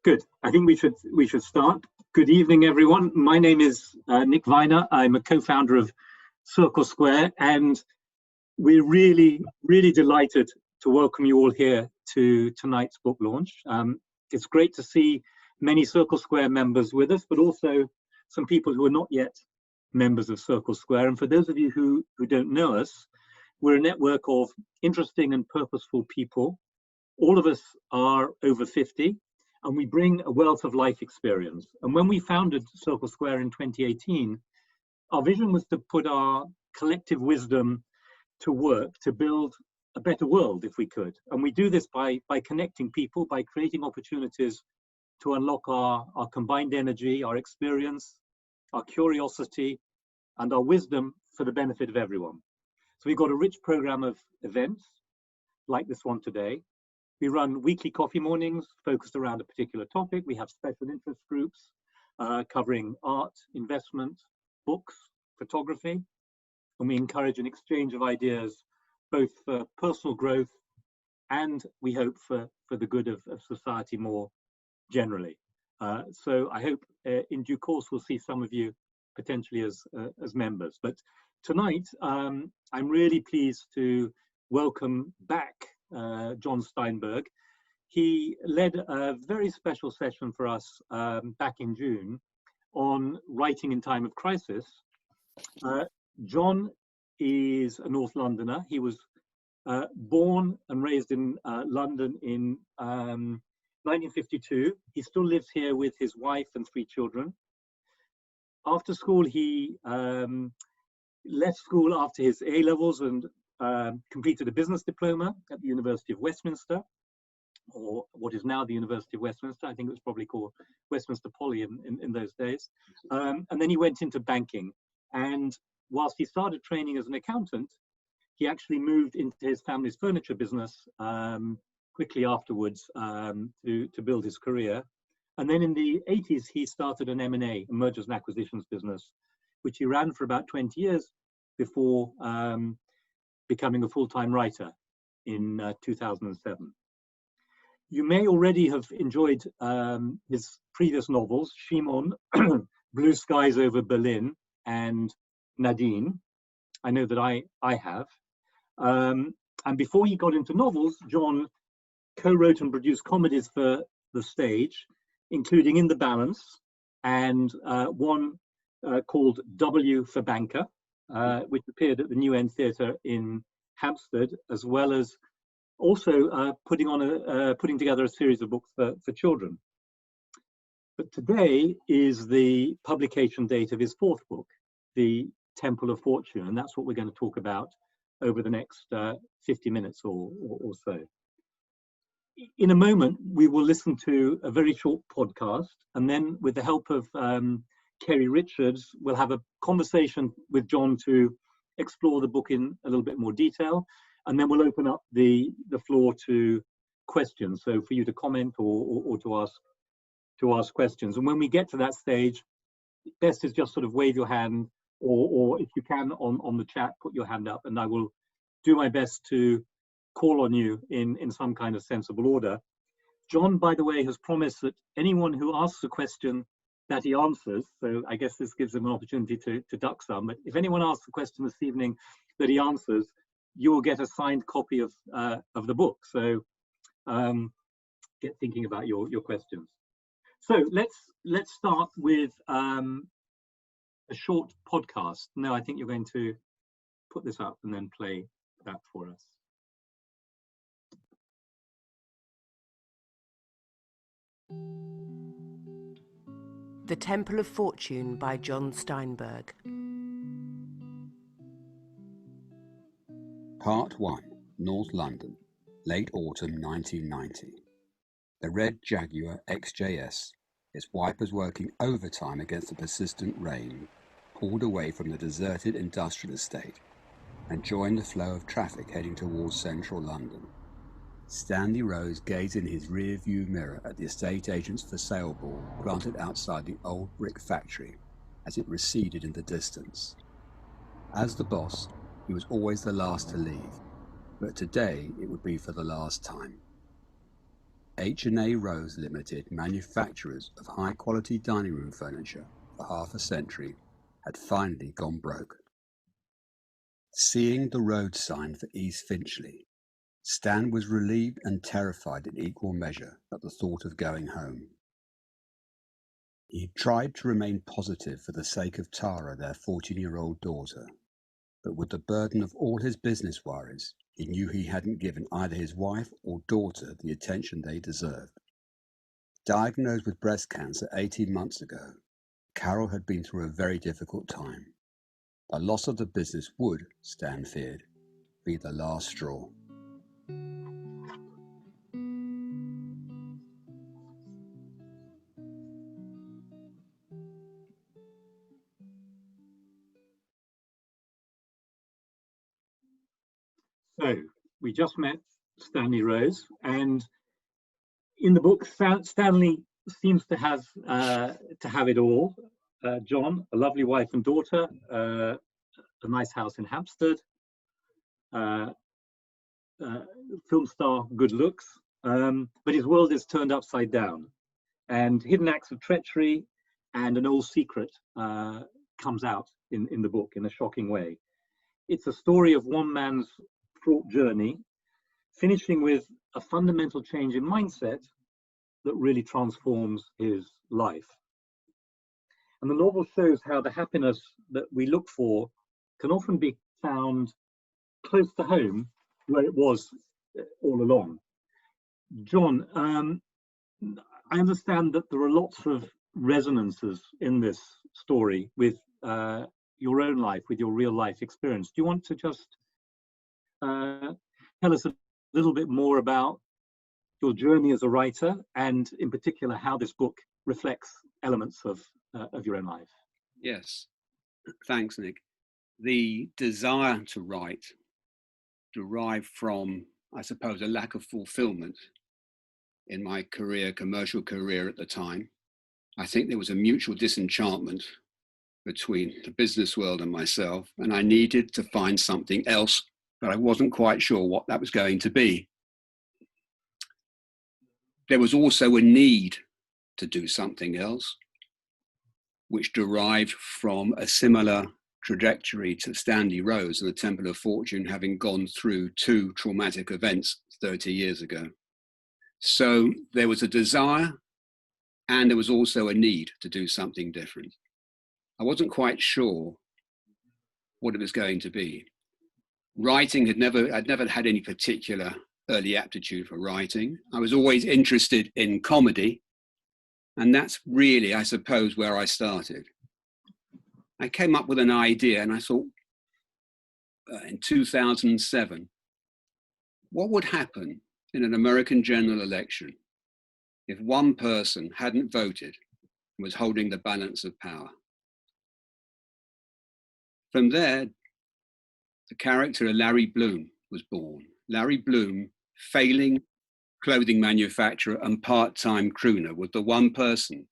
Good. I think we should start. Good evening, everyone. My name is Nick Viner. I'm a co-founder of Circle Square, and we're really delighted to welcome you all here to tonight's book launch. It's great to see many Circle Square members with us, but also some people who are not yet members of Circle Square. And for those of you who don't know us, we're a network of interesting and purposeful people. All of us are over 50, and we bring a wealth of life experience. And when we founded Circle Square in 2018, our vision was to put our collective wisdom to work to build a better world if we could. And we do this by connecting people, by creating opportunities to unlock our combined energy, our experience, our curiosity, and our wisdom for the benefit of everyone. So we've got a rich program of events like this one today. We run weekly coffee mornings focused around a particular topic. We have special interest groups covering art, investment, books, photography, and we encourage an exchange of ideas, both for personal growth and we hope for the good of society more generally. So I hope in due course we'll see some of you potentially as members. But tonight I'm really pleased to welcome back John Steinberg. He led a very special session for us back in June on writing in time of crisis. John is a North Londoner. He was born and raised in London in 1952. He still lives here with his wife and 3 children. After school, he left school after his A-levels and completed a business diploma at the University of Westminster, or what is now the University of Westminster. I think it was probably called Westminster Poly in those days. And then he went into banking. And whilst he started training as an accountant, he actually moved into his family's furniture business quickly afterwards to build his career. And then in the 80s, he started an M&A, a mergers and acquisitions business, which he ran for about 20 years before becoming a full-time writer in 2007. You may already have enjoyed his previous novels, Shimon, Blue Skies Over Berlin, and Nadine. I know that I have. And before he got into novels, John co-wrote and produced comedies for the stage, including In the Balance, and one called W for Banker, which appeared at the New End Theatre in Hampstead, as well as also putting together a series of books for children. But today is the publication date of his 4th book, The Temple of Fortune, and that's what we're going to talk about over the next 50 minutes or so. In a moment, we will listen to a very short podcast, and then with the help of Kerry Richards, we'll have a conversation with John to explore the book in a little bit more detail, and then we'll open up the floor to questions, so for you to comment or to ask questions. And when we get to that stage, best is just sort of wave your hand, or if you can on the chat, put your hand up, and I will do my best to call on you in some kind of sensible order. John, by the way, has promised that anyone who asks a question that he answers, so I guess this gives him an opportunity to duck some, but if anyone asks a question this evening that he answers, you will get a signed copy of the book. So get thinking about your questions. So let's start with a short podcast. No, I think you're going to put this up and then play that for us. The Temple of Fortune by John Steinberg. Part 1, North London, late autumn 1990. The red Jaguar XJS, its wipers working overtime against the persistent rain, pulled away from the deserted industrial estate and joined the flow of traffic heading towards central London. Stanley Rose gazed in his rear-view mirror at the estate agent's for sale board planted outside the old brick factory as it receded in the distance. As the boss, he was always the last to leave, but today it would be for the last time. H&A Rose Limited, manufacturers of high-quality dining room furniture for half a century, had finally gone broke. Seeing the road sign for East Finchley, Stan was relieved and terrified in equal measure at the thought of going home. He tried to remain positive for the sake of Tara, their 14-year-old daughter, but with the burden of all his business worries, he knew he hadn't given either his wife or daughter the attention they deserved. Diagnosed with breast cancer 18 months ago, Carol had been through a very difficult time. The loss of the business would, Stan feared, be the last straw. So we just met Stanley Rose, and in the book, Stanley seems to have it all. John, a lovely wife and daughter, a nice house in Hampstead, film star, good looks, but his world is turned upside down, and hidden acts of treachery and an old secret comes out in the book in a shocking way. It's a story of one man's fraught journey, finishing with a fundamental change in mindset that really transforms his life. And the novel shows how the happiness that we look for can often be found close to home, where it was all along. John, I understand that there are lots of resonances in this story with your own life, with your real life experience. Do you want to just tell us a little bit more about your journey as a writer, and in particular how this book reflects elements of your own life? Yes, thanks, Nick. The desire to write derived from, I suppose, a lack of fulfillment in my commercial career at the time. I think there was a mutual disenchantment between the business world and myself, and I needed to find something else, but I wasn't quite sure what that was going to be. There was also a need to do something else, which derived from a similar trajectory to Stanley Rose and the Temple of Fortune, having gone through two traumatic events 30 years ago. So there was a desire, and there was also a need to do something different. I wasn't quite sure what it was going to be. Writing I'd never had any particular early aptitude for writing. I was always interested in comedy, and that's really, I suppose, where I started. I came up with an idea, and I thought, in 2007, what would happen in an American general election if one person hadn't voted and was holding the balance of power? From there, the character of Larry Bloom was born. Larry Bloom, failing clothing manufacturer and part-time crooner, was the one person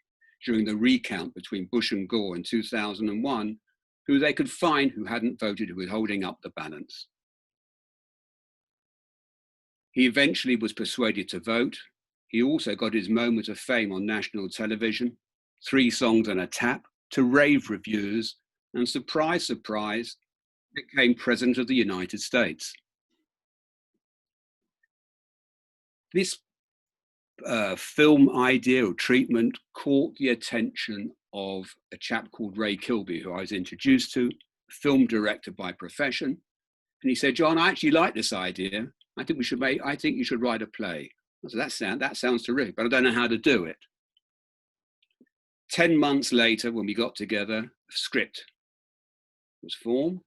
during the recount between Bush and Gore in 2001 who they could find who hadn't voted, who was holding up the balance. He eventually was persuaded to vote. He also got his moment of fame on national television, 3 songs and a tap, to rave reviews, and surprise, surprise, became President of the United States. This film idea or treatment caught the attention of a chap called Ray Kilby, who I was introduced to, film director by profession. And he said, "John, I actually like this idea. I think you should write a play." I said, that sounds terrific, but I don't know how to do it. 10 months later, when we got together, a script was formed.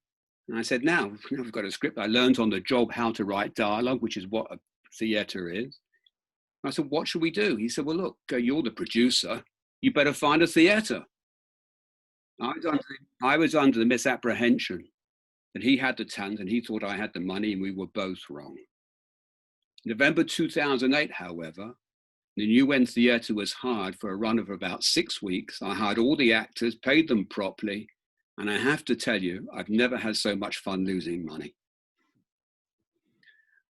And I said, now we've got a script. I learned on the job how to write dialogue, which is what a theatre is. I said, what should we do? He said, well, look, you're the producer. You better find a theatre. I was under the misapprehension that he had the talent and he thought I had the money, and we were both wrong. November 2008, however, the New End Theatre was hired for a run of about 6 weeks. I hired all the actors, paid them properly, and I have to tell you, I've never had so much fun losing money.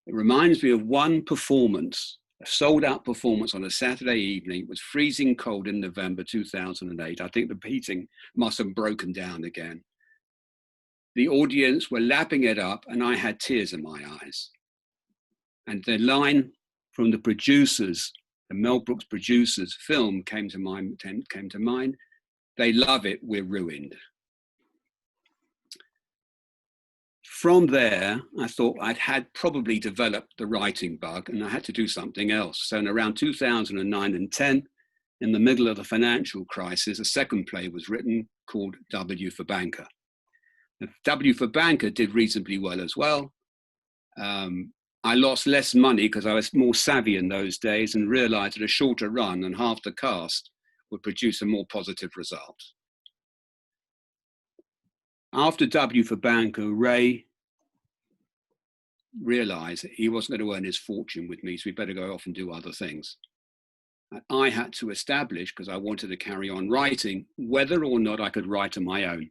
It reminds me of one performance A sold-out performance on a Saturday evening. It was freezing cold in November 2008. I think the heating must have broken down again. The audience were lapping it up, and I had tears in my eyes. And the line from the producers, the Mel Brooks producers' film came to mind. They love it, we're ruined. From there, I thought I'd had probably developed the writing bug, and I had to do something else. So in around 2009 and 10, in the middle of the financial crisis, a second play was written called W for Banker. The W for Banker did reasonably well as well. I lost less money because I was more savvy in those days and realized that a shorter run and half the cast would produce a more positive result. After W for Banker, Ray realized that he wasn't going to earn his fortune with me, so we better go off and do other things. And I had to establish, because I wanted to carry on writing, whether or not I could write on my own.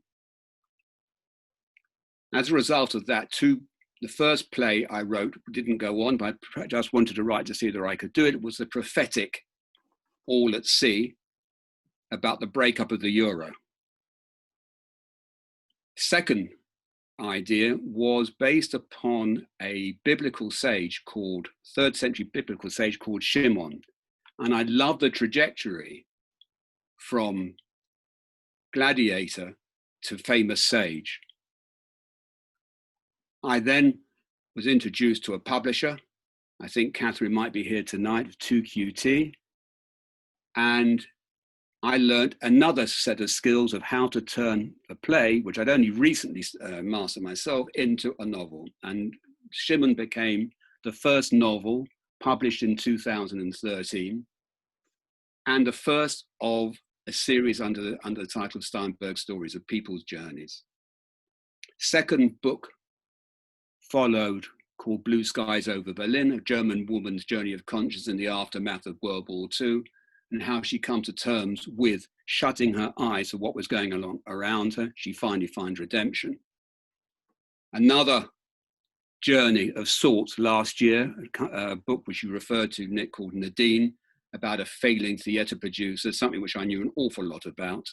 As a result of that, the first play I wrote didn't go on, but I just wanted to write to see whether I could do it. It was the prophetic All at Sea, about the breakup of the euro. Second idea was based upon a biblical sage called, 3rd century biblical sage called Shimon. And I love the trajectory from gladiator to famous sage. I then was introduced to a publisher. I think Catherine might be here tonight, of 2QT. And I learned another set of skills of how to turn a play, which I'd only recently mastered myself, into a novel. And Shimon became the first novel published in 2013, and the first of a series under the title of Steinberg Stories of People's Journeys. Second book followed, called Blue Skies Over Berlin, a German woman's journey of conscience in the aftermath of World War II, and how she comes to terms with shutting her eyes to what was going on around her. She finally finds redemption. Another journey of sorts last year, a book which you referred to, Nick, called Nadine, about a failing theatre producer, something which I knew an awful lot about,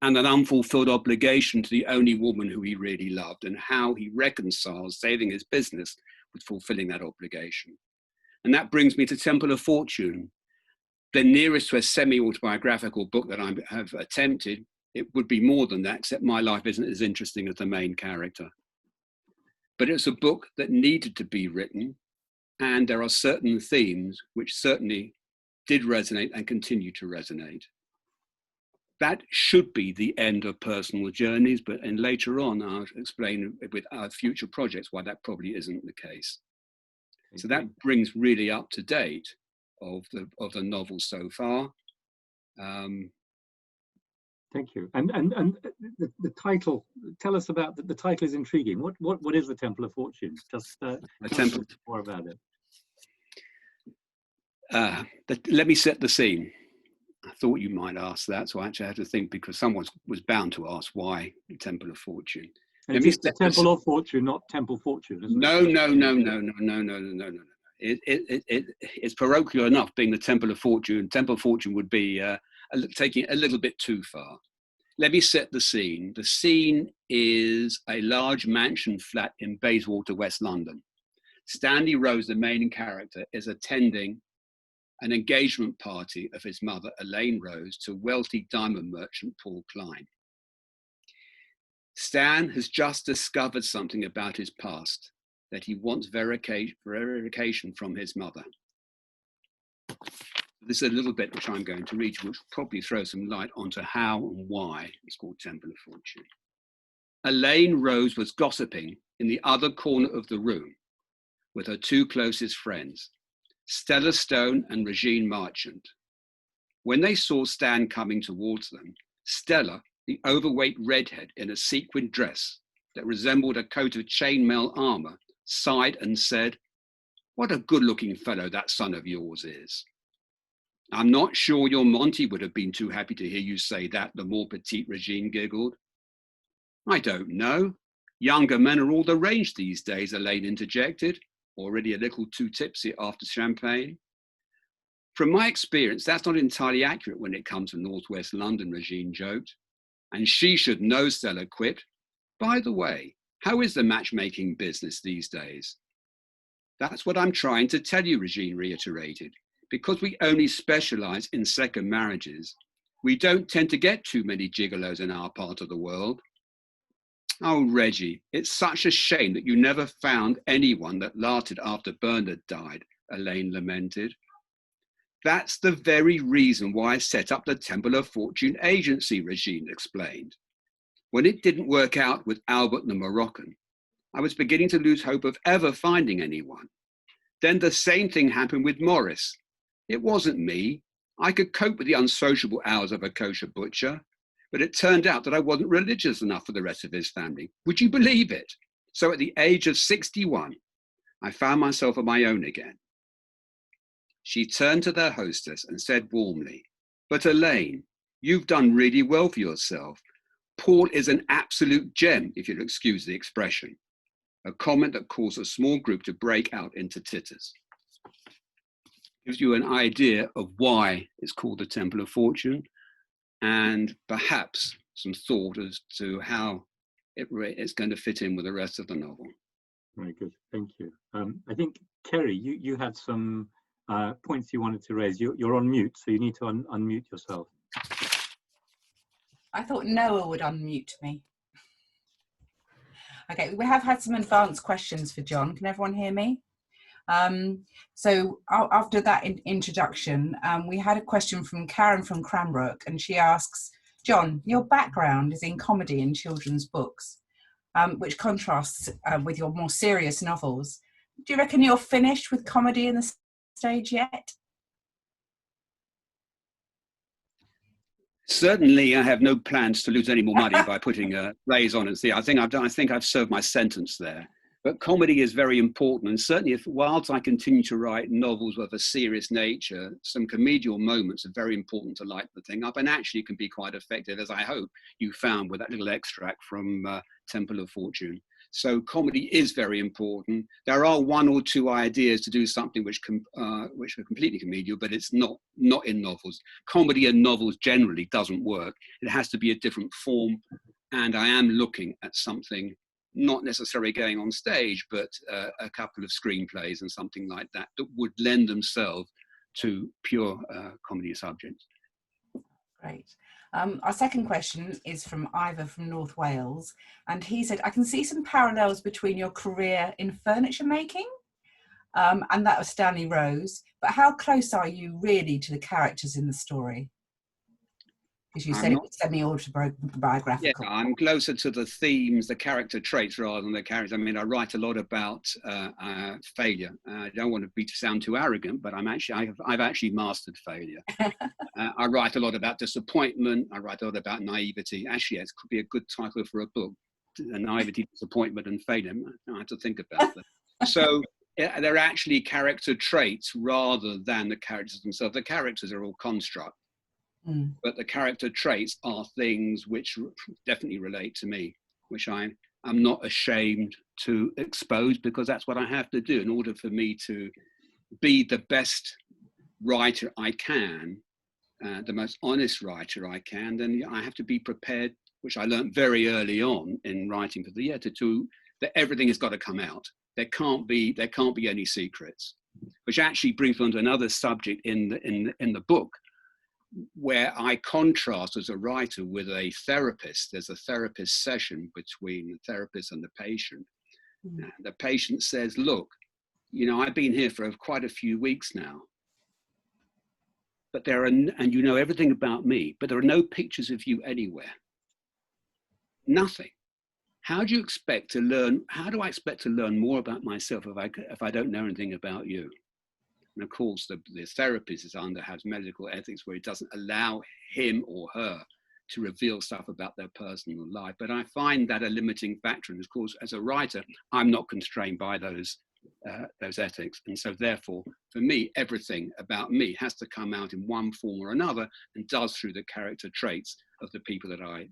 and an unfulfilled obligation to the only woman who he really loved, and how he reconciles saving his business with fulfilling that obligation. And that brings me to Temple of Fortune, the nearest to a semi-autobiographical book that I have attempted. It would be more than that, except my life isn't as interesting as the main character. But it's a book that needed to be written, and there are certain themes which certainly did resonate and continue to resonate. That should be the end of personal journeys, but later on I'll explain with our future projects why that probably isn't the case. So that brings really up to date of the novel so far. Thank you. And the title, tell us about the title is intriguing. What is the Temple of Fortune? Just temple. More about it. Let me set the scene. I thought you might ask that, so I actually had to think, because someone was bound to ask why the Temple of Fortune. Let me the Temple of Fortune, not Temple Fortune, isn't no, it? No. It's parochial enough being the Temple of Fortune. Temple of Fortune would be taking it a little bit too far. Let me set the scene. The scene is a large mansion flat in Bayswater, West London. Stanley Rose, the main character, is attending an engagement party of his mother, Elaine Rose, to wealthy diamond merchant Paul Klein. Stan has just discovered something about his past that he wants verification from his mother. This is a little bit which I'm going to read, which will probably throw some light onto how and why it's called Temple of Fortune. Elaine Rose was gossiping in the other corner of the room with her two closest friends, Stella Stone and Regine Marchant. When they saw Stan coming towards them, Stella, the overweight redhead in a sequined dress that resembled a coat of chainmail armor, sighed and said, "What a good-looking fellow that son of yours is." "I'm not sure your Monty would have been too happy to hear you say that," the more petite Regine giggled. "I don't know. Younger men are all the rage these days," Elaine interjected, already a little too tipsy after champagne. From my experience, that's not entirely accurate when it comes to Northwest London, Regine joked. And she should know, Stella quipped. By the way, how is the matchmaking business these days? That's what I'm trying to tell you, Regine reiterated. Because we only specialise in second marriages, we don't tend to get too many gigolos in our part of the world. Oh, Reggie, it's such a shame that you never found anyone that lasted after Bernard died, Elaine lamented. That's the very reason why I set up the Temple of Fortune agency, Regine explained. When it didn't work out with Albert the Moroccan, I was beginning to lose hope of ever finding anyone. Then the same thing happened with Morris. It wasn't me. I could cope with the unsociable hours of a kosher butcher, but it turned out that I wasn't religious enough for the rest of his family. Would you believe it? So at the age of 61, I found myself on my own again. She turned to their hostess and said warmly, but Elaine, you've done really well for yourself. Paul is an absolute gem, if you'll excuse the expression. A comment that caused a small group to break out into titters. Gives you an idea of why it's called the Temple of Fortune, and perhaps some thought as to how it's going to fit in with the rest of the novel. Very good, thank you. I think, Kerry, you had some points you wanted to raise. You're on mute, so you need to unmute yourself. I thought Noah would unmute me. Okay, we have had some advanced questions for John. Can everyone hear me? So after that introduction, we had a question from Karen from Cranbrook, and she asks, John, your background is in comedy and children's books, which contrasts with your more serious novels. Do you reckon you're finished with comedy in the stage yet? Certainly, I have no plans to lose any more money by putting plays on and see. I think I've served my sentence there. But comedy is very important, and certainly, whilst I continue to write novels of a serious nature, some comedial moments are very important to light the thing up, and actually can be quite effective, as I hope you found with that little extract from Temple of Fortune. So comedy is very important. There are one or two ideas to do something which are completely comedial, but it's not in novels. Comedy in novels generally doesn't work. It has to be a different form, and I am looking at something, not necessarily going on stage, but a couple of screenplays and something like that would lend themselves to pure comedy subjects. Great. Our second question is from Ivor from North Wales, and he said, I can see some parallels between your career in furniture making and that of Stanley Rose, but how close are you really to the characters in the story? Because you said it was semi-autobiographical. Yeah, I'm closer to the themes, the character traits rather than the characters. I mean, I write a lot about failure. I don't want to sound too arrogant, but I've actually mastered failure. I write a lot about disappointment. I write a lot about naivety. Actually, it could be a good title for a book: Naivety, Disappointment, and Failure. I have to think about that. So they're actually character traits rather than the characters themselves. The characters are all construct. But the character traits are things which definitely relate to me, which I'm not ashamed to expose, because that's what I have to do in order for me to be the best writer I can, the most honest writer I can. Then I have to be prepared, which I learned very early on in writing for the editor, that everything has got to come out. There can't be any secrets, which actually brings on to another subject in the book, where I contrast as a writer with a therapist. There's a therapist session between the therapist and the patient. The patient says, look, I've been here for quite a few weeks now, but and you know everything about me, but there are no pictures of you anywhere. Nothing. How do I expect to learn more about myself if I don't know anything about you? And of course, the therapist has medical ethics where it doesn't allow him or her to reveal stuff about their personal life. But I find that a limiting factor. And of course, as a writer, I'm not constrained by those ethics. And so therefore, for me, everything about me has to come out in one form or another, and does through the character traits of the people that I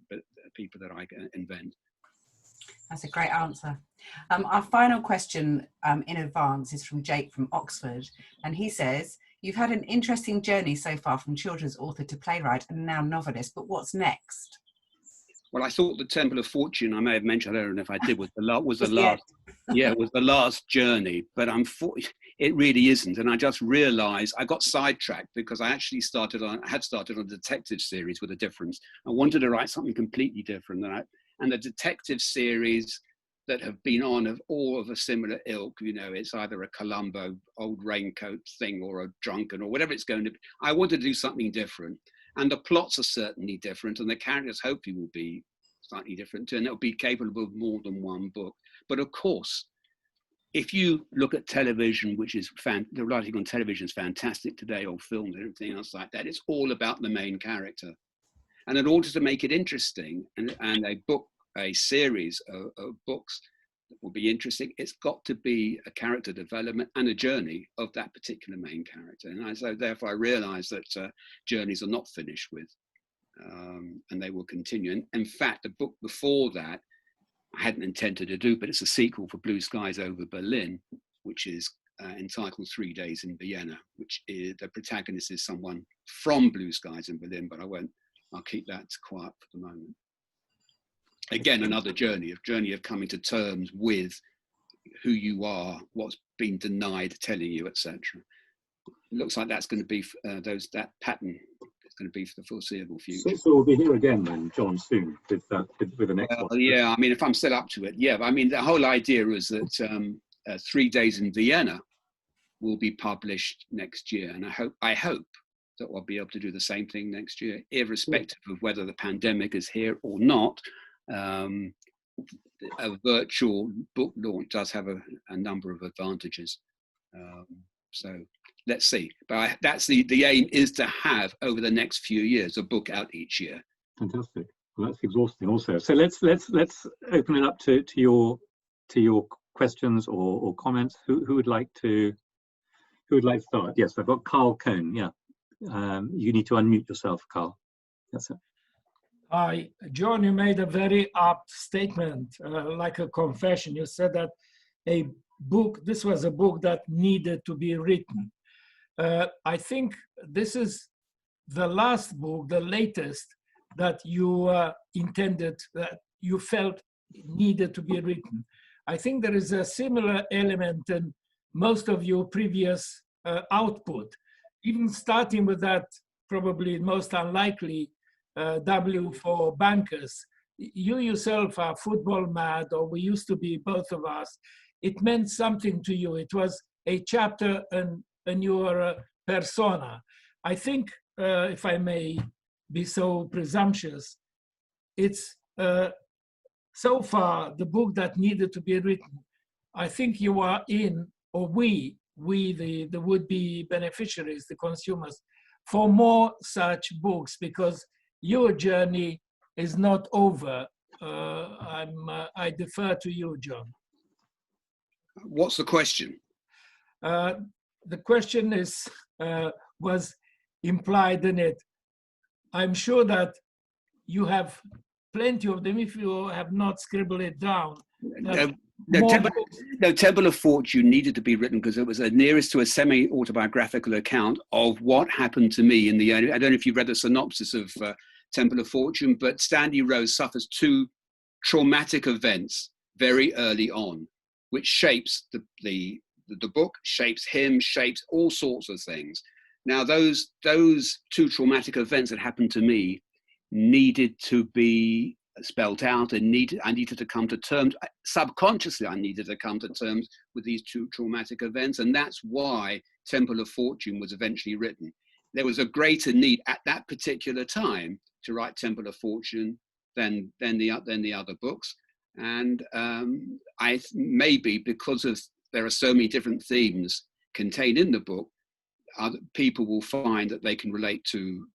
invent. That's a great answer. Our final question in advance is from Jake from Oxford, and he says, You've had an interesting journey so far from children's author to playwright and now novelist, but what's next? Well, I thought the Temple of Fortune, I may have mentioned, I don't know if I did, was the last journey, but it really isn't. And I just realized I got sidetracked because I actually had started on a detective series with a difference. I wanted to write something completely different. And the detective series that have been on of all of a similar ilk, you know, it's either a Columbo old raincoat thing or a drunken or whatever it's going to be. I wanted to do something different. And the plots are certainly different, and the characters hopefully will be slightly different too, and it'll be capable of more than one book. But of course, if you look at television, which is the writing on television is fantastic today, or film and everything else like that, it's all about the main character. And in order to make it interesting, and a series of books that will be interesting, it's got to be a character development and a journey of that particular main character. And so therefore I realized that journeys are not finished with, and they will continue. And in fact, the book before that I hadn't intended to do, but it's a sequel for Blue Skies Over Berlin, which is entitled 3 Days in Vienna, which is, the protagonist is someone from Blue Skies in Berlin, but I'll keep that quiet for the moment. Again, another journey of coming to terms with who you are, what's been denied telling you, etc. It looks like that's going to be that pattern is going to be for the foreseeable future. So we'll be here again then, John, soon with the next one. Yeah, I mean, if I'm still up to it, yeah. But I mean, the whole idea is that 3 Days in Vienna will be published next year, and I hope that we'll be able to do the same thing next year, irrespective of whether the pandemic is here or not. A virtual book launch does have a number of advantages. So let's see. But that's the aim is to have over the next few years a book out each year. Fantastic. Well, that's exhausting also. So let's open it up to your questions or comments. Who would like to start? Yes, I've got Carl Cohn. Yeah. You need to unmute yourself, Carl. That's it. Hi, John, you made a very apt statement, like a confession. You said that this was a book that needed to be written. I think this is the last book, the latest, that you intended, that you felt needed to be written. I think there is a similar element in most of your previous output, even starting with that probably most unlikely W for bankers. You yourself are football mad, or we used to be, both of us. It meant something to you. It was a chapter in your persona. I think, if I may be so presumptuous, it's so far the book that needed to be written. I think you are in, or we the would-be beneficiaries, the consumers, for more such books, because your journey is not over. I defer to you, John. What's the question? The question is was implied in it. I'm sure that you have plenty of them. If you have not scribbled it down. Temple of Fortune needed to be written because it was the nearest to a semi-autobiographical account of what happened to me in the early. I don't know if you've read the synopsis of Temple of Fortune, but Stanley Rose suffers 2 traumatic events very early on, which shapes the book, shapes him, shapes all sorts of things. Now, those 2 traumatic events that happened to me needed to be spelled out, and I needed to come to terms, subconsciously I needed to come to terms with these 2 traumatic events, and that's why Temple of Fortune was eventually written. There was a greater need at that particular time to write Temple of Fortune than the other books, and maybe because of there are so many different themes contained in the book, other people will find that they can relate to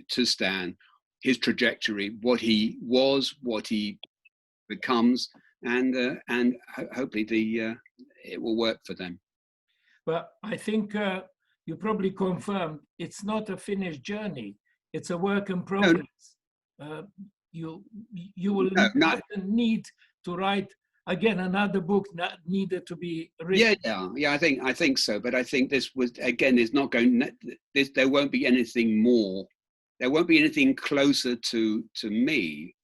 Stan, his trajectory, what he was, what he becomes, and hopefully it will work for them. Well, I think you probably confirmed it's not a finished journey; it's a work in progress. You will need to write again, another book needed to be written. Yeah. I think so. But I think this was, again, is not going. There won't be anything more. There won't be anything closer to me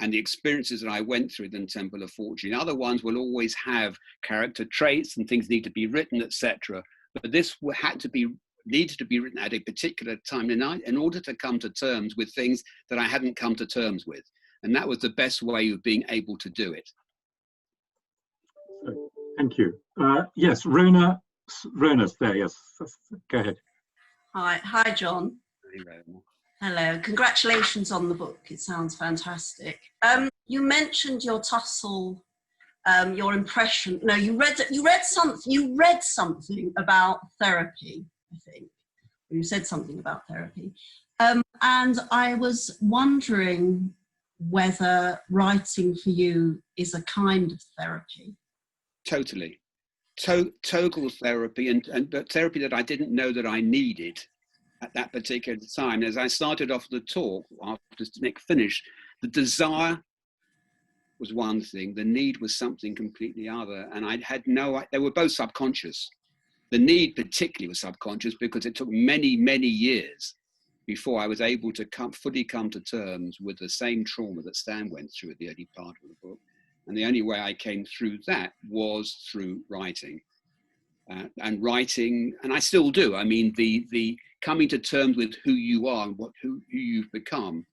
and the experiences that I went through than Temple of Fortune. Other ones will always have character traits and things need to be written, etc. But this needed to be written at a particular time in order to come to terms with things that I hadn't come to terms with. And that was the best way of being able to do it. Thank you. Yes, Rona's there, yes. Go ahead. Hi, John. Hey, Rona. Hello, congratulations on the book. It sounds fantastic. You mentioned your tussle, your impression. No, you read something about therapy, I think. You said something about therapy. And I was wondering whether writing for you is a kind of therapy. Totally. Total therapy, but therapy that I didn't know that I needed at that particular time. As I started off the talk, after Nick finished, the desire was one thing, the need was something completely other, and I had they were both subconscious. The need particularly was subconscious because it took many, many years before I was able to fully come to terms with the same trauma that Stan went through at the early part of the book. And the only way I came through that was through writing. And writing, and I still do. I mean, the coming to terms with who you are and who you've become,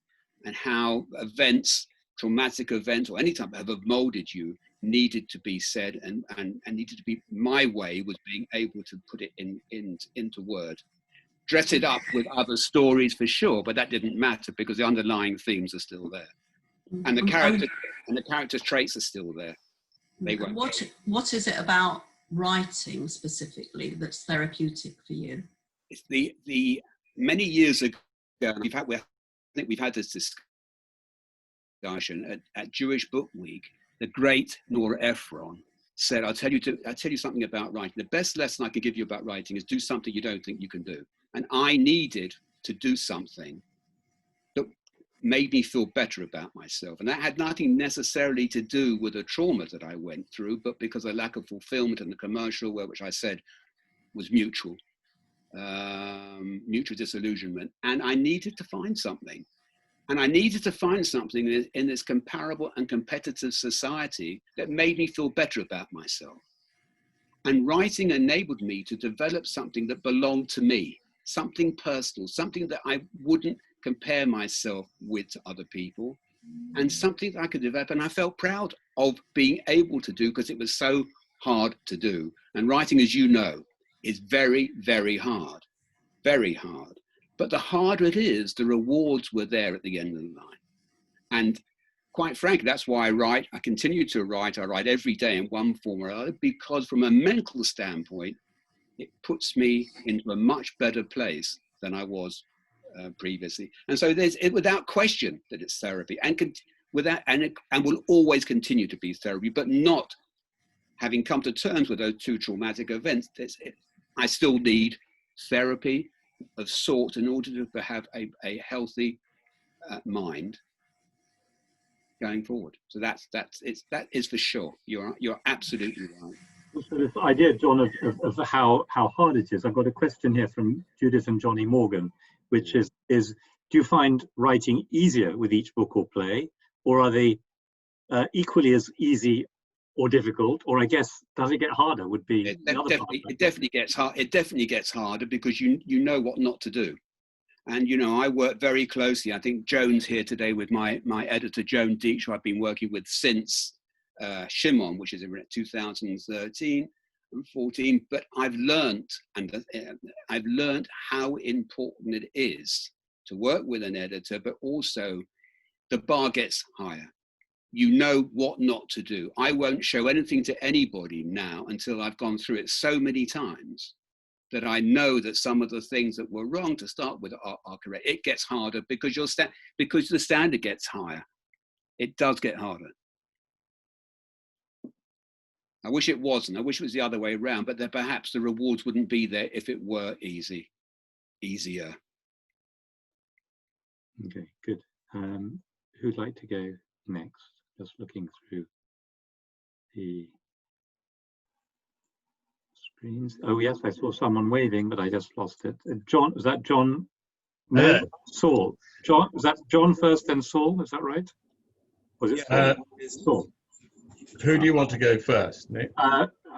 and how events, traumatic events, or any type have molded you, needed to be said, and needed to be. My way was being able to put it into word, dress it up with other stories for sure, but that didn't matter because the underlying themes are still there, and the character traits are still there. They won't. What is it about writing specifically that's therapeutic for you? It's the many years ago, I think we've had this discussion at Jewish Book Week. The great Nora Ephron said, I'll tell you something about writing. The best lesson I can give you about writing is do something you don't think you can do. And I needed to do something that made me feel better about myself. And that had nothing necessarily to do with the trauma that I went through, but because of lack of fulfillment in the commercial world, which I said was mutual disillusionment. And I needed to find something. And I needed to find something in this comparable and competitive society that made me feel better about myself. And writing enabled me to develop something that belonged to me, something personal, something that I wouldn't compare myself with to other people, and something that I could develop. And I felt proud of being able to do because it was so hard to do. And writing, as you know, is very, very hard, very hard. But the harder it is, the rewards were there at the end of the line. And quite frankly, that's why I write. I continue to write. I write every day in one form or other, because from a mental standpoint, it puts me into a much better place than I was previously. And so there's it without question that it's therapy, and will always continue to be therapy, but not having come to terms with those two traumatic events. I still need therapy of sorts in order to have a healthy mind going forward. So that is for sure. You're absolutely right. So this idea, John, of how hard it is. I've got a question here from Judith and Johnny Morgan, which is do you find writing easier with each book or play, or are they equally as easy or difficult? Or I guess, does it get harder? Would be it definitely gets hard. It definitely gets harder because you know what not to do. And, you know, I work very closely. I think Joan's here today with my editor, Joan Deitch, who I've been working with since Shimon, which is in 2013 and 14. But I've learned how important it is to work with an editor, but also the bar gets higher. You know what not to do. I won't show anything to anybody now until I've gone through it so many times that I know that some of the things that were wrong to start with are correct. It gets harder because because the standard gets higher. It does get harder. I wish it wasn't. I wish it was the other way around, but then perhaps the rewards wouldn't be there if it were easier. Okay, good. Who'd like to go next? Just looking through. the screens. Oh yes, I saw someone waving, but I just lost it. John, was that John? No, Saul. John, was that John first, then Saul? Is that right? Was it Saul? Saul. Who do you want to go first, Nick?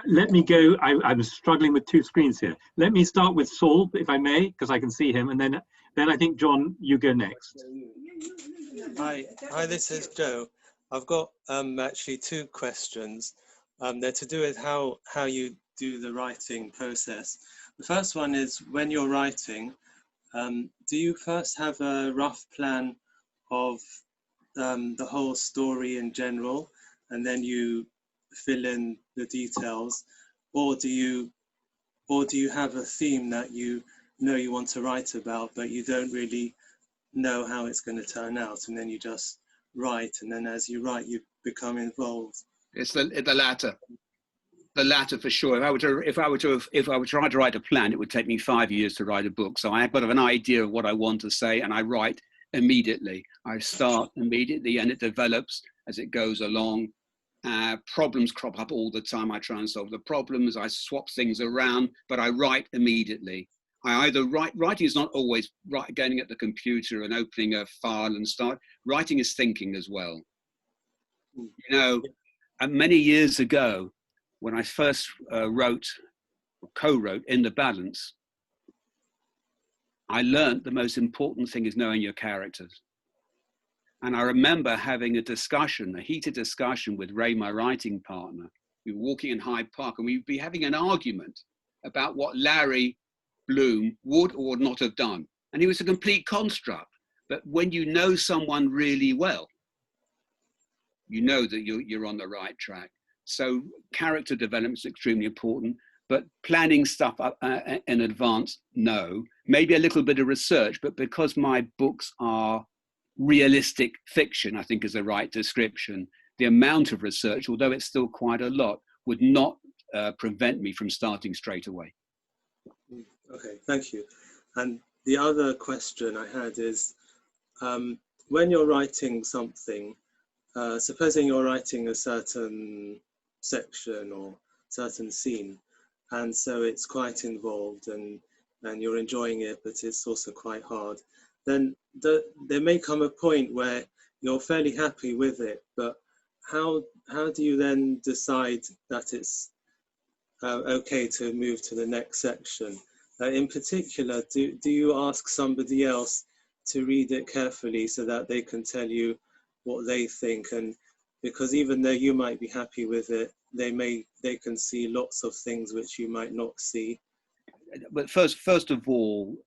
Let me go. I'm struggling with two screens here. Let me start with Saul, if I may, because I can see him, and then I think John, you go next. Hi, this is Joe. I've got actually two questions. They're to do with how you do the writing process. The first one is, when you're writing, do you first have a rough plan of the whole story in general, and then you fill in the details, or do you have a theme that you know you want to write about, but you don't really know how it's going to turn out, and then you just write, and then as you write you become involved? It's the latter. The latter for sure. If I were trying to write a plan, it would take me 5 years to write a book. So I've got an idea of what I want to say, and I write immediately. I start immediately, and it develops as it goes along. Problems crop up all the time. I try and solve the problems. I swap things around, but I write immediately. I either writing is not always getting at the computer and opening a file and start. Writing is thinking as well. You know, many years ago, when I first co-wrote In the Balance, I learned the most important thing is knowing your characters. And I remember having a heated discussion with Ray, my writing partner. We were walking in Hyde Park, and we'd be having an argument about what Larry Bloom would or would not have done. And he was a complete construct. But when you know someone really well, you know that you're on the right track. So character development is extremely important, but planning stuff in advance, no. Maybe a little bit of research, but because my books are realistic fiction, I think is the right description, the amount of research, although it's still quite a lot, would not prevent me from starting straight away. Okay, thank you. And the other question I had is, when you're writing something, supposing you're writing a certain section or certain scene, and so it's quite involved and you're enjoying it, but it's also quite hard, then there may come a point where you're fairly happy with it, but how do you then decide that it's okay to move to the next section? In particular, do you ask somebody else to read it carefully so that they can tell you what they think? And because even though you might be happy with it, they can see lots of things which you might not see. But first of all,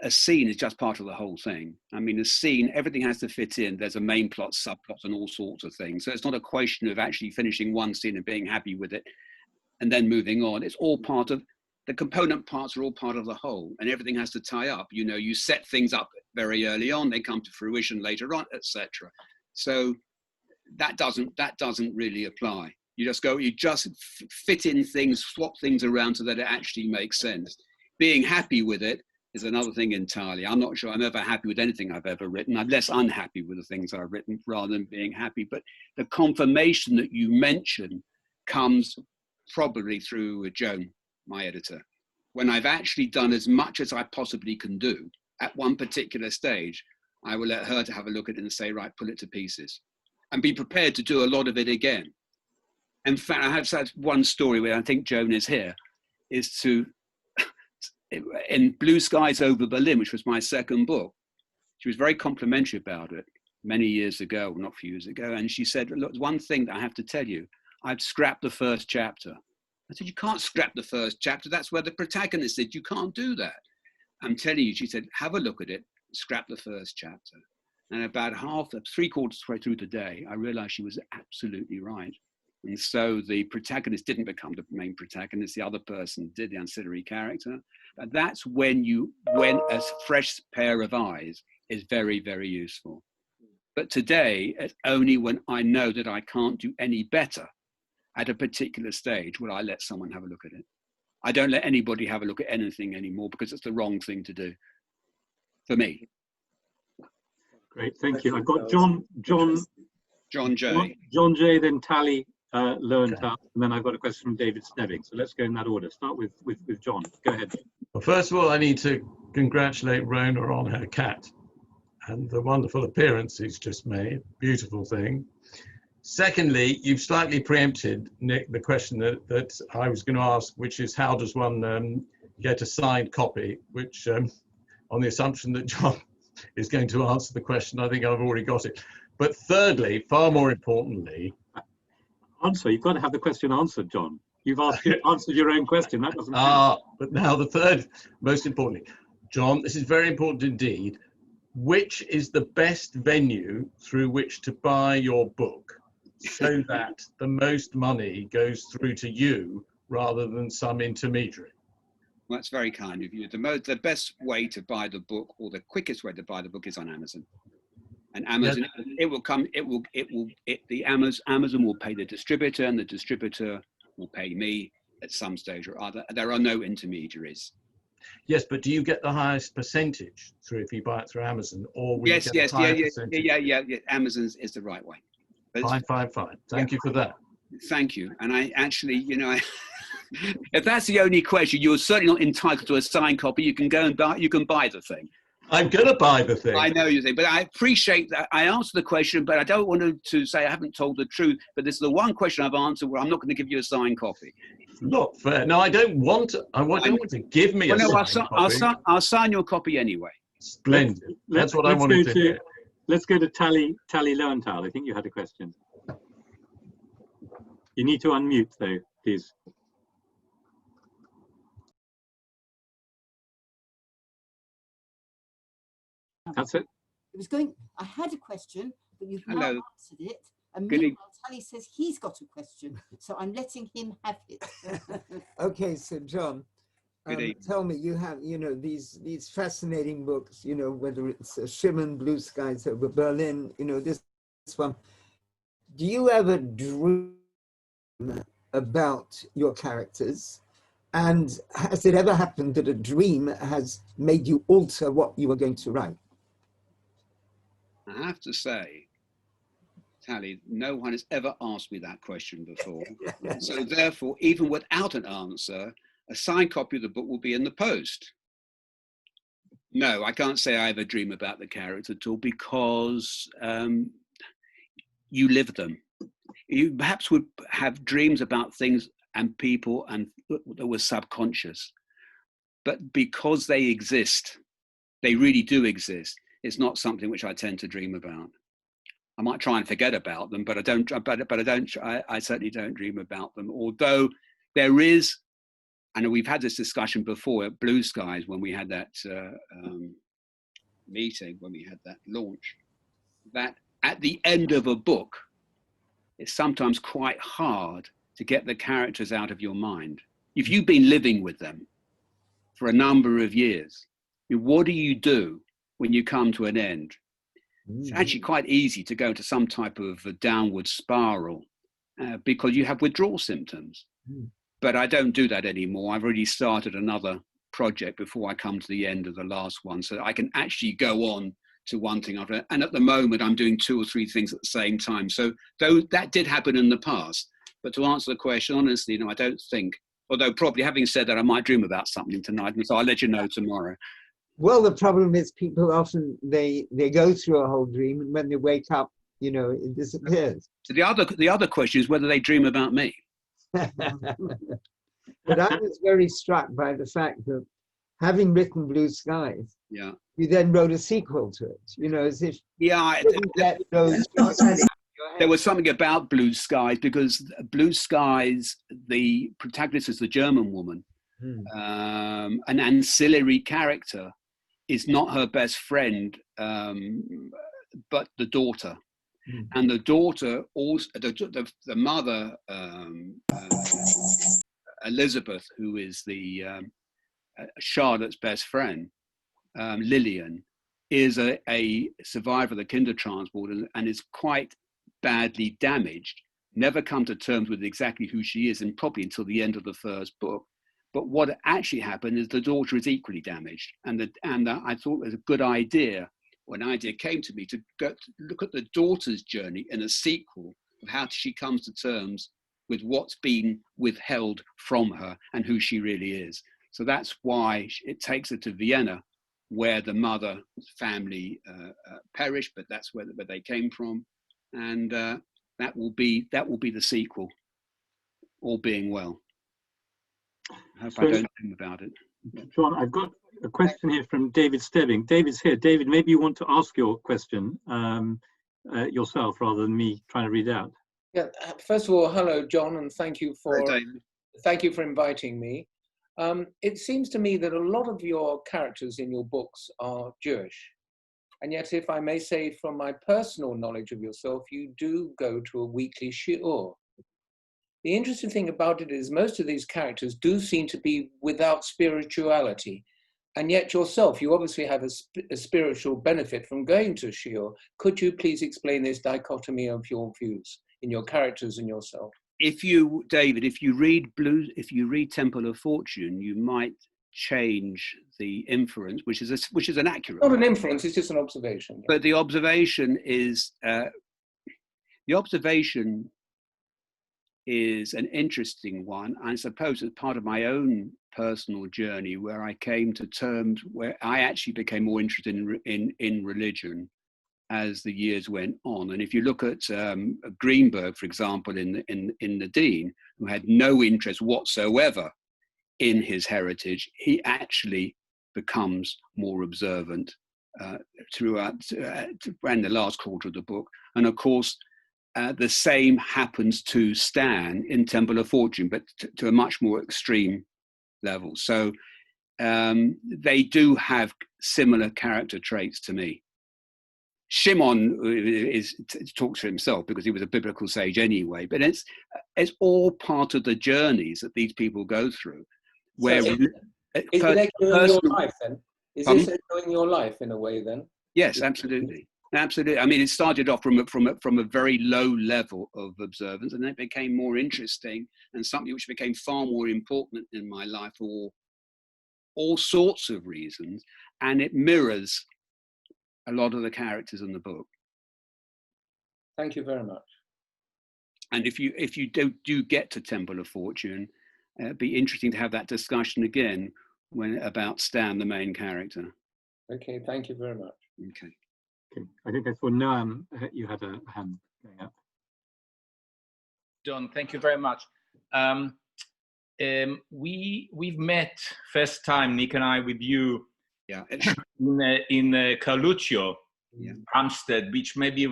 a scene is just part of the whole thing. I mean, a scene, everything has to fit in. There's a main plot, subplots, and all sorts of things. So it's not a question of actually finishing one scene and being happy with it and then moving on. It's all part of, the component parts are all part of the whole, and everything has to tie up. You know, you set things up very early on, they come to fruition later on, etc. So that doesn't really apply. You just fit in things, swap things around so that it actually makes sense. Being happy with it is another thing entirely. I'm not sure I'm ever happy with anything I've ever written. I'm less unhappy with the things I've written rather than being happy. But the confirmation that you mention comes probably through Joan, my editor. When I've actually done as much as I possibly can do at one particular stage, I will let her to have a look at it and say, right, pull it to pieces. And be prepared to do a lot of it again. In fact, I have said one story where I think Joan is here, is to, in Blue Skies Over Berlin, which was my second book, she was very complimentary about it many years ago, not a few years ago. And she said, look, one thing that I have to tell you, I've scrapped the first chapter. I said, you can't scrap the first chapter. That's where the protagonist said, you can't do that. I'm telling you, she said, have a look at it, scrap the first chapter. And about three-quarters way through the day, I realized she was absolutely right. And so the protagonist didn't become the main protagonist, the other person did, the ancillary character. But that's when a fresh pair of eyes is very, very useful. But today, it's only when I know that I can't do any better at a particular stage will I let someone have a look at it. I don't let anybody have a look at anything anymore because it's the wrong thing to do for me. Great, thank you. I've got John J, John J, then Tally, Lowenthal, and then I've got a question from David Stebbing. So let's go in that order. Start with John. Go ahead. Well, first of all, I need to congratulate Rona on her cat and the wonderful appearance he's just made. Beautiful thing. Secondly, you've slightly preempted, Nick, the question that I was going to ask, which is how does one get a signed copy, which on the assumption that John is going to answer the question, I think I've already got it. But thirdly, far more importantly... You've got to have the question answered, John. You've answered your own question. That doesn't count. But now the third, most importantly, John, this is very important indeed. Which is the best venue through which to buy your book so that the most money goes through to you rather than some intermediary? Well, that's very kind of you. The best way to buy the book, or the quickest way to buy the book, is on Amazon. And Amazon, Amazon will pay the distributor, and the distributor will pay me at some stage or other. There are no intermediaries. Yes, but do you get the highest percentage through if you buy it through Amazon, or will you get a higher percentage? Yeah. Amazon is the right way. Fine. Thank you for that. Thank you. And I actually, if that's the only question, you're certainly not entitled to a signed copy. You can go and buy. You can buy the thing. I'm going to buy the thing. I know you think, but I appreciate that. I answered the question, but I don't want to say I haven't told the truth. But this is the one question I've answered where I'm not going to give you a signed copy. Not fair. No, I don't want to. I don't want to give me a signed copy. I'll sign your copy anyway. Splendid. That's what I wanted to hear. Let's go to Tally Lowenthal. I think you had a question. You need to unmute though, please. That's it. It was going. I had a question, but you've now answered it. And Good meanwhile, Tally says he's got a question, so I'm letting him have it. Okay, so John, tell me, you have, these fascinating books, whether it's Shimon, Blue Skies Over Berlin, this one. Do you ever dream about your characters? And has it ever happened that a dream has made you alter what you were going to write? I have to say, Tally, no one has ever asked me that question before. So therefore, even without an answer, a signed copy of the book will be in the post. No, I can't say I ever dream about the character at all, because you live them. You perhaps would have dreams about things and people and that were subconscious, but because they exist, they really do exist. It's not something which I tend to dream about. I might try and forget about them, but I don't. I certainly don't dream about them. Although there is, and we've had this discussion before at Blue Skies when we had that meeting, when we had that launch, that at the end of a book, it's sometimes quite hard to get the characters out of your mind. If you've been living with them for a number of years, what do you do when you come to an end? It's actually quite easy to go into some type of a downward spiral because you have withdrawal symptoms. But I don't do that anymore. I've already started another project before I come to the end of the last one, so I can actually go on to one thing after. And at the moment, I'm doing 2 or 3 things at the same time. So though that did happen in the past, but to answer the question honestly, no, I don't think. Although probably having said that, I might dream about something tonight, and so I'll let you know tomorrow. Well, the problem is people often, they go through a whole dream, and when they wake up, it disappears. So the other question is whether they dream about me. But I was very struck by the fact that having written Blue Skies, you then wrote a sequel to it, as if you didn't get those. There was something about Blue Skies, because Blue Skies, the protagonist is the German woman, an ancillary character. Is not her best friend, but the daughter. And the daughter also, the mother, Elizabeth, who is the Charlotte's best friend, Lillian, is a survivor of the Kindertransport and is quite badly damaged. Never come to terms with exactly who she is, and probably until the end of the first book. But what actually happened is the daughter is equally damaged. And I thought it was a good idea, or an idea came to me, to look at the daughter's journey in a sequel of how she comes to terms with what's been withheld from her and who she really is. So that's why it takes her to Vienna, where the mother's family perished, but that's where they came from, and that will be the sequel, all being well. I hope I don't think about it. John, I've got a question here from David Stebbing. David's here. David, maybe you want to ask your question yourself rather than me trying to read out. Yeah. First of all, hello, John, and thank you for inviting me. It seems to me that a lot of your characters in your books are Jewish, and yet, if I may say, from my personal knowledge of yourself, you do go to a weekly shiur. The interesting thing about it is most of these characters do seem to be without spirituality. And yet yourself, you obviously have a spiritual benefit from going to shiur. Could you please explain this dichotomy of your views in your characters and yourself? David, if you read Temple of Fortune, you might change the inference, which is an accurate. Not an inference; it's just an observation. But the observation is an interesting one. I suppose as part of my own personal journey, where I came to terms where I actually became more interested in religion as the years went on. And if you look at Greenberg, for example, in the Dean, who had no interest whatsoever in his heritage, he actually becomes more observant throughout around the last quarter of the book. And of course, the same happens to Stan in Temple of Fortune, but to a much more extreme level. So they do have similar character traits to me. Shimon talks for himself because he was a biblical sage anyway, but it's all part of the journeys that these people go through. Where is it echoing your life then? Is this echoing your life in a way then? Yes, absolutely. Absolutely. I mean, it started off from a very low level of observance, and then it became more interesting and something which became far more important in my life for all sorts of reasons, and it mirrors a lot of the characters in the book. Thank you very much. And if you do get to Temple of Fortune, it'd be interesting to have that discussion again about Stan, the main character. Okay, thank you very much. Okay. Okay, I think I saw Noam, you had a hand going up. John, thank you very much. We've met first time, Nick and I, with you in Carluccio, Hampstead, which maybe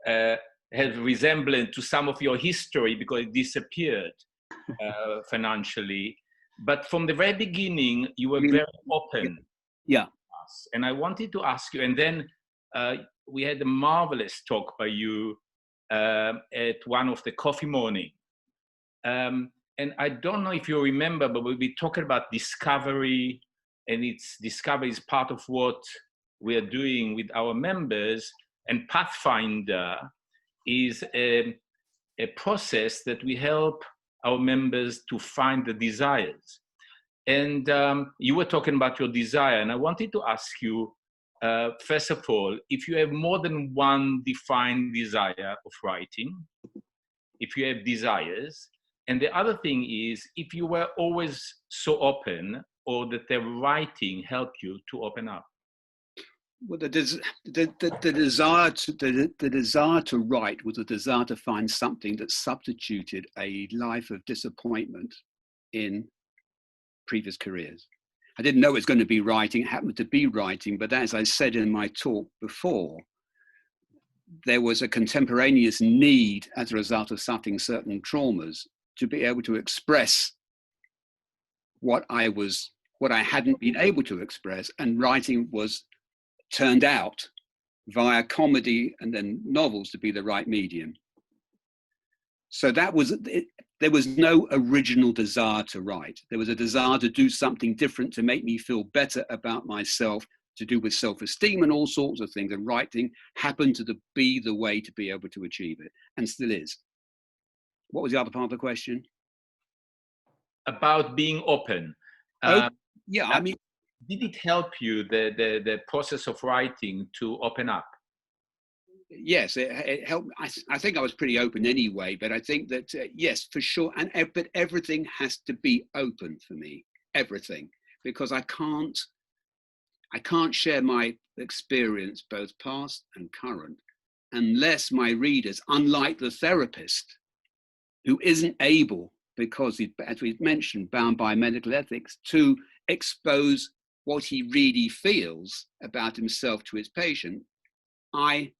has resemblance to some of your history because it disappeared financially. But from the very beginning, you were very open. Yeah. And I wanted to ask you, and then we had a marvelous talk by you at one of the coffee morning. And I don't know if you remember, but we'll be talking about discovery, and discovery is part of what we are doing with our members. And Pathfinder is a process that we help our members to find the desires. And you were talking about your desire, and I wanted to ask you, first of all, if you have more than one defined desire of writing, if you have desires, and the other thing is, if you were always so open, or that the writing helped you to open up. Well, the desire to write was a desire to find something that substituted a life of disappointment in previous careers. I didn't know it was going to be writing. It happened to be writing, but as I said in my talk before, there was a contemporaneous need as a result of suffering certain traumas to be able to express what I hadn't been able to express, and writing turned out via comedy and then novels to be the right medium. So that was it. There was no original desire to write. There was a desire to do something different, to make me feel better about myself, to do with self-esteem and all sorts of things. And writing happened to be the way to be able to achieve it, and still is. What was the other part of the question? About being open. Yeah, I mean, did it help you, the process of writing, to open up? yes, it helped. I think I was pretty open anyway, but I think that, yes, for sure. But everything has to be open for me, everything, because I can't share my experience, both past and current, unless my readers, unlike the therapist, who isn't able, because as we've mentioned, bound by medical ethics, to expose what he really feels about himself to his patient, my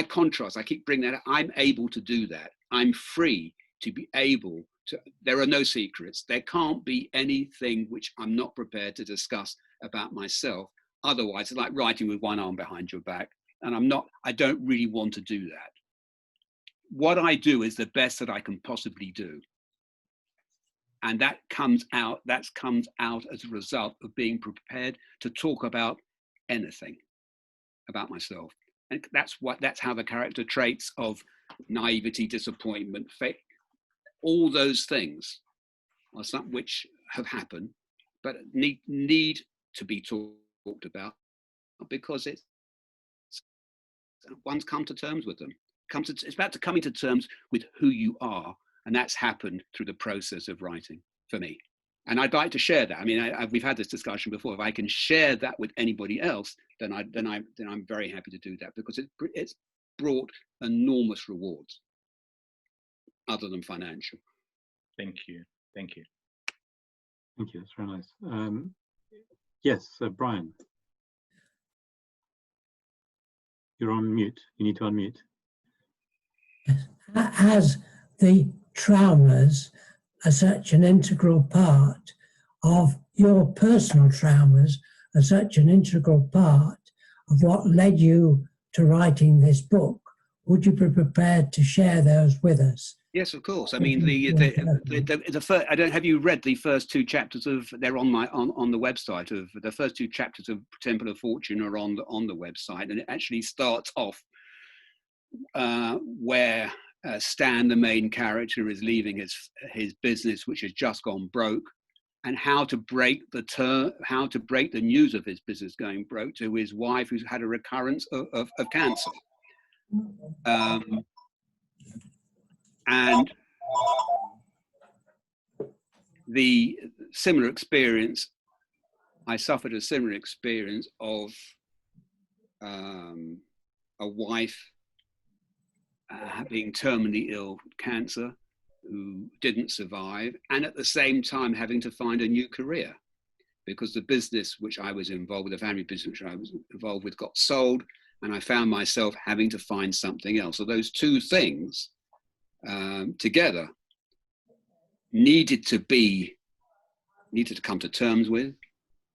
contrast, I keep bringing that up, I'm able to do that. I'm free to be able to, there are no secrets. There can't be anything which I'm not prepared to discuss about myself. Otherwise, it's like writing with one arm behind your back. And I don't really want to do that. What I do is the best that I can possibly do. And that comes out as a result of being prepared to talk about anything about myself. And that's how the character traits of naivety, disappointment, faith, all those things are some which have happened, but need to be talked about, because one's come to terms with them. It's about coming to terms with who you are, and that's happened through the process of writing for me. And I'd like to share that. I mean, we've had this discussion before. If I can share that with anybody else, then I'm very happy to do that, because it's brought enormous rewards, other than financial. Thank you. Thank you. Thank you. That's very nice. Yes, Brian. You're on mute. You need to unmute. As the traumas are such an integral part of your personal traumas, are such an integral part of what led you to writing this book, would you be prepared to share those with us? Yes, of course. I mean, the first, have you read the first two chapters of? They're on the website. Of the first two chapters of Temple of Fortune are on the website, and it actually starts off where Stan, the main character, is leaving his business, which has just gone broke, and how to break the news of his business going broke to his wife, who's had a recurrence of cancer. And the similar experience, I suffered a similar experience of a wife being terminally ill with cancer, who didn't survive, and at the same time having to find a new career, because the business which I was involved with, the family business which I was involved with, got sold, and I found myself having to find something else. So those two things together needed to come to terms with,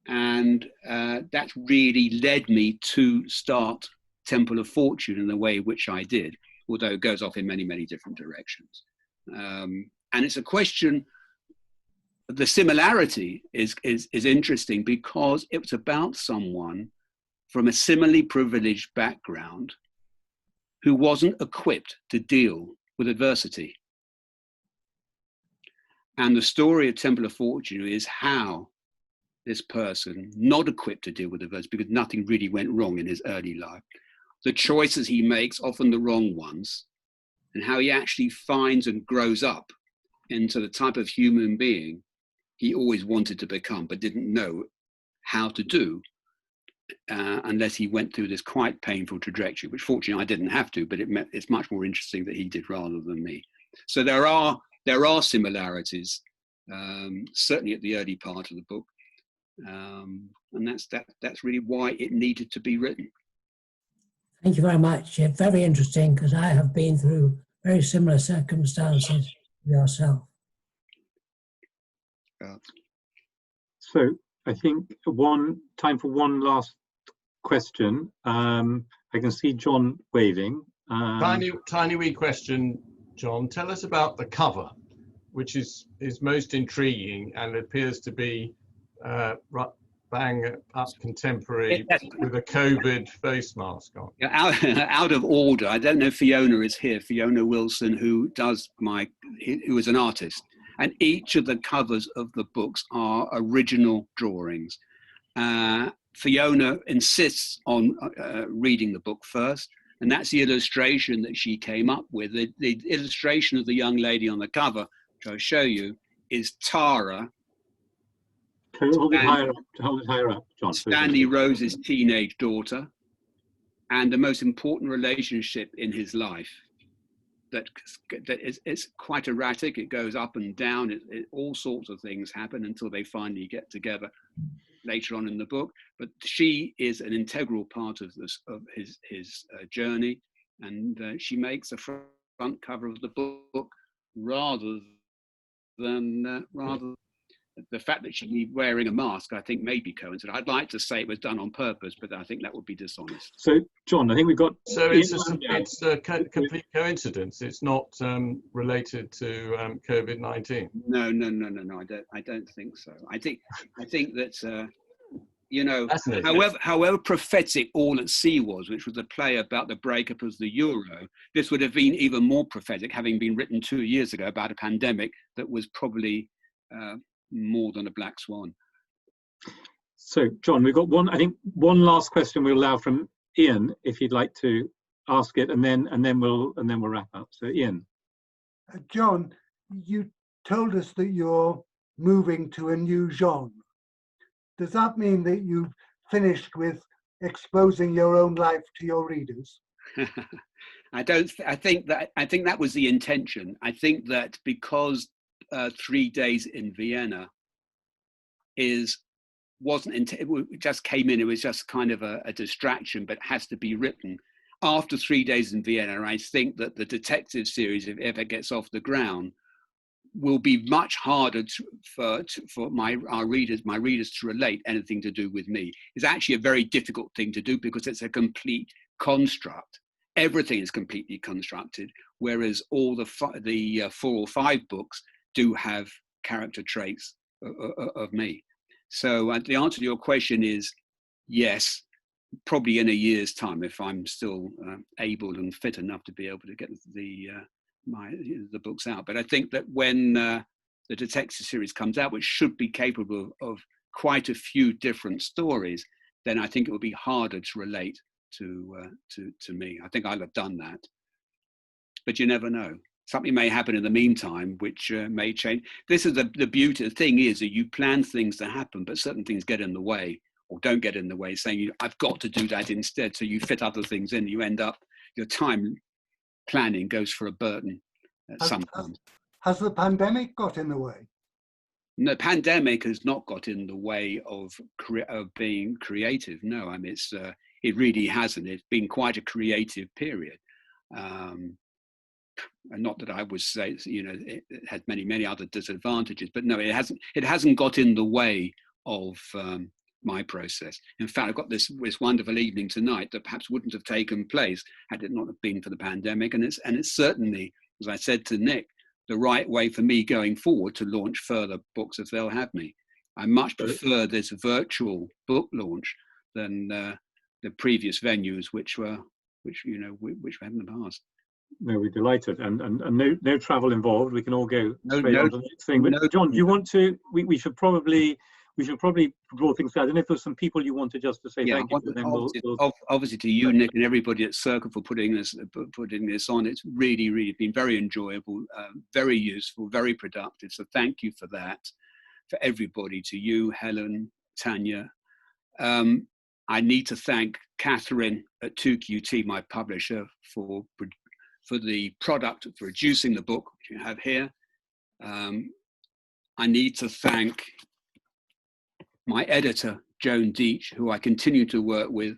and that really led me to start Temple of Fortune in the way which I did, although it goes off in many, many different directions. And it's a question, the similarity is interesting, because it was about someone from a similarly privileged background who wasn't equipped to deal with adversity. And the story of Temple of Fortune is how this person, not equipped to deal with adversity, because nothing really went wrong in his early life, the choices he makes, often the wrong ones, and how he actually finds and grows up into the type of human being he always wanted to become, but didn't know how to do unless he went through this quite painful trajectory, which fortunately I didn't have to, but it's much more interesting that he did rather than me. So there are similarities, certainly at the early part of the book, and that's really why it needed to be written. Thank you very much. Very interesting, because I have been through very similar circumstances to yourself. So I think time for one last question. I can see John waving. Tiny wee question, John. Tell us about the cover, which is most intriguing and appears to be bang up contemporary with a COVID face mask on. Out of order. I don't know if Fiona is here. Fiona Wilson, who is an artist, and each of the covers of the books are original drawings. Fiona insists on reading the book first, And that's the illustration that she came up with. The illustration of the young lady on the cover, which I'll show you, is Tara. Hold it higher up, John. Stanley Rose's teenage daughter, and the most important relationship in his life. That is quite erratic. It goes up and down. All sorts of things happen until they finally get together later on in the book. But she is an integral part of his journey, and she makes the front cover of the book rather than the fact that she's wearing a mask. I think may be coincidental. I'd like to say it was done on purpose, but I think that would be dishonest. So, John, I think we've got. So it's a complete coincidence. It's not related to COVID-19. No. I don't think so. I think that you know, however prophetic All at Sea was, which was a play about the breakup of the euro, this would have been even more prophetic, having been written 2 years ago about a pandemic that was probably more than a black swan. So, John, we've got one last question we'll allow from Ian, if you'd like to ask it, and then we'll wrap up. So, Ian. John, you told us that you're moving to a new genre. Does that mean that you've finished with exposing your own life to your readers? I think that was the intention. I think that because 3 days in Vienna it just came in. It was just kind of a distraction, but has to be written. After 3 days in Vienna, I think that the detective series, if it ever gets off the ground, will be much harder for my readers to relate anything to do with me. It's actually a very difficult thing to do because it's a complete construct. Everything is completely constructed, whereas all the 4 or 5 books do have character traits of me. So the answer to your question is yes, probably in a year's time, if I'm still able and fit enough to be able to get the books out. But I think that when the detective series comes out, which should be capable of quite a few different stories, then I think it will be harder to relate to me. I think I'll have done that, but you never know. Something may happen in the meantime, which may change. This is the beauty. The thing is that you plan things to happen, but certain things get in the way or don't get in the way, saying, I've got to do that instead. So you fit other things in. You end up, your time planning goes for a burden sometimes. Has the pandemic got in the way? No, pandemic has not got in the way of being creative. No, I mean, it really hasn't. It's been quite a creative period. And not that I would say, it has many other disadvantages, but no, it hasn't got in the way of my process. In fact, I've got this wonderful evening tonight that perhaps wouldn't have taken place had it not have been for the pandemic. And it's certainly, as I said to Nick, the right way for me going forward to launch further books if they'll have me. I much prefer this virtual book launch than the previous venues, which we had in the past. No, we're delighted, and no travel involved. We can all go straight on to the next thing. But John, do you want to? We should probably draw things out. I don't know if there's some people you want to just to say thank you. Then obviously to you, Nick, and everybody at Circle for putting this on. It's really been very enjoyable, very useful, very productive. So thank you for that, for everybody. To you, Helen, Tanya. I need to thank Catherine at 2QT, my publisher, for the product, for producing the book, which you have here. I need to thank my editor, Joan Deach, who I continue to work with,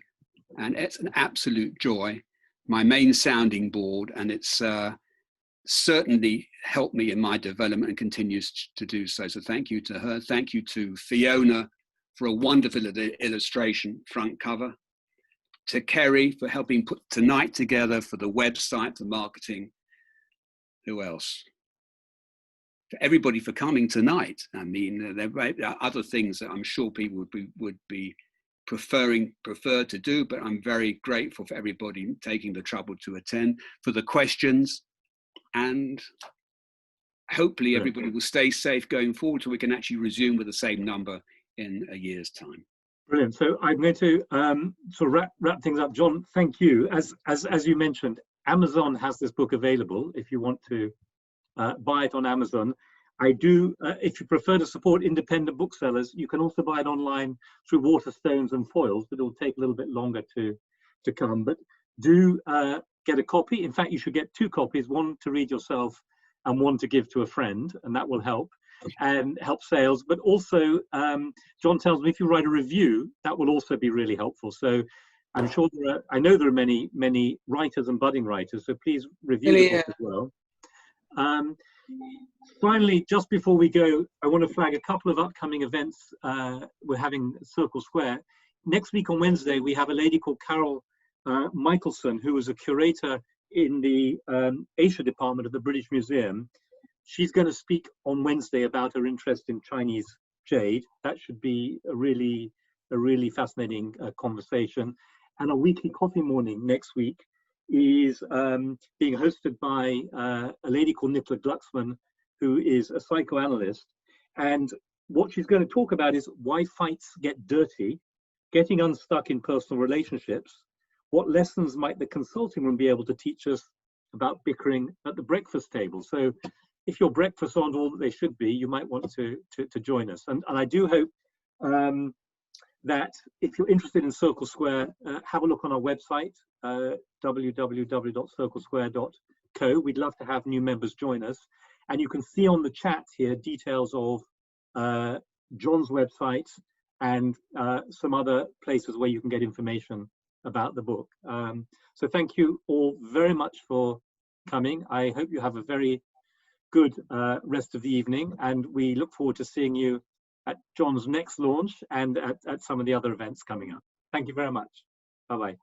and it's an absolute joy. My main sounding board, and it's certainly helped me in my development and continues to do so. So thank you to her. Thank you to Fiona for a wonderful illustration front cover. To Kerry for helping put tonight together, for the website, for marketing. Who else? For everybody for coming tonight. I mean, there are other things that I'm sure people would be prefer to do, but I'm very grateful for everybody taking the trouble to attend, for the questions, and hopefully everybody will stay safe going forward so we can actually resume with the same number in a year's time. Brilliant. So I'm going to sort of wrap things up. John, thank you. As you mentioned, Amazon has this book available if you want to buy it on Amazon. I do, if you prefer to support independent booksellers, you can also buy it online through Waterstones and Foils, but it'll take a little bit longer to come. But do get a copy. In fact, you should get 2 copies, one to read yourself and one to give to a friend, and that will help and help sales. But also, John tells me if you write a review, that will also be really helpful. So I'm sure I know there are many writers and budding writers, so please review the book as well. Finally, just before we go, I want to flag a couple of upcoming events we're having at Circle Square. Next week on Wednesday, we have a lady called Carol Michelson, who was a curator in the Asia department of the British Museum. She's going to speak on Wednesday about her interest in Chinese jade. That should be a really fascinating conversation. And a weekly coffee morning next week is being hosted by a lady called Nicola Glucksmann, who is a psychoanalyst. And what she's going to talk about is why fights get dirty, getting unstuck in personal relationships, what lessons might the consulting room be able to teach us about bickering at the breakfast table. So if your breakfasts aren't all that they should be, you might want to join us. And I do hope that if you're interested in Circle Square, have a look on our website, www.circlesquare.co. We'd love to have new members join us. And you can see on the chat here details of John's website and some other places where you can get information about the book. So thank you all very much for coming. I hope you have a very good rest of the evening, and we look forward to seeing you at John's next launch and at some of the other events coming up. Thank you very much. Bye-bye.